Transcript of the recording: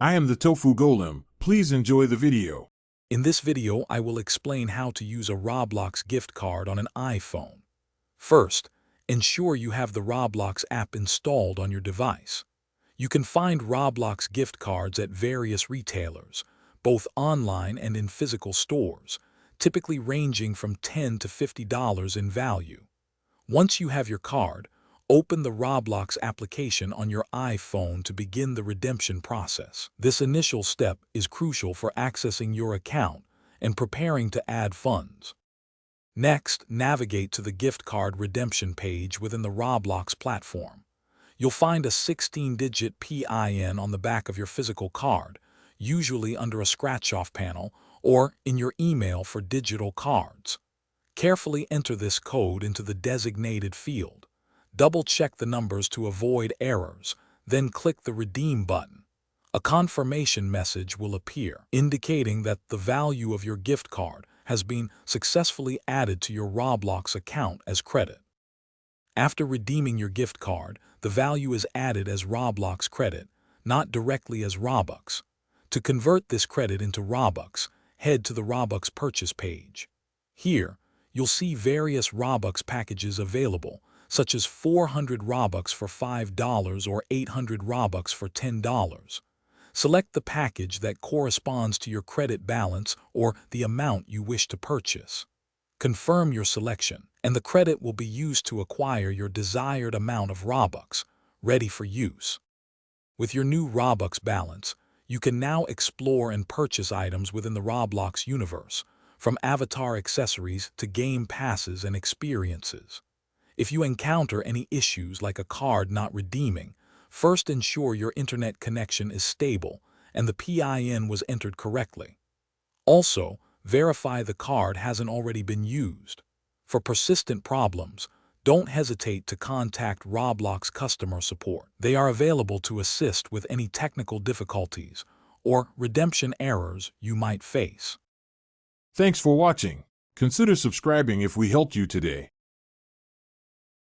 I am the Tofu Golem. Please enjoy the video. In this video, I will explain how to use a Roblox gift card on an iPhone. First, ensure you have the Roblox app installed on your device. You can find Roblox gift cards at various retailers, both online and in physical stores, typically ranging from $10 to $50 in value. Once you have your card, open the Roblox application on your iPhone to begin the redemption process. This initial step is crucial for accessing your account and preparing to add funds. Next, navigate to the gift card redemption page within the Roblox platform. You'll find a 16-digit PIN on the back of your physical card, usually under a scratch-off panel or in your email for digital cards. Carefully enter this code into the designated field. Double-check the numbers to avoid errors, then click the Redeem button. A confirmation message will appear, indicating that the value of your gift card has been successfully added to your Roblox account as credit. After redeeming your gift card, the value is added as Roblox credit, not directly as Robux. To convert this credit into Robux, head to the Robux purchase page. Here, you'll see various Robux packages available, such as 400 Robux for $5 or 800 Robux for $10. Select the package that corresponds to your credit balance or the amount you wish to purchase. Confirm your selection, and the credit will be used to acquire your desired amount of Robux, ready for use. With your new Robux balance, you can now explore and purchase items within the Roblox universe, from avatar accessories to game passes and experiences. If you encounter any issues like a card not redeeming, first ensure your internet connection is stable and the PIN was entered correctly. Also, verify the card hasn't already been used. For persistent problems, don't hesitate to contact Roblox customer support. They are available to assist with any technical difficulties or redemption errors you might face. Thanks for watching. Consider subscribing if we helped you today.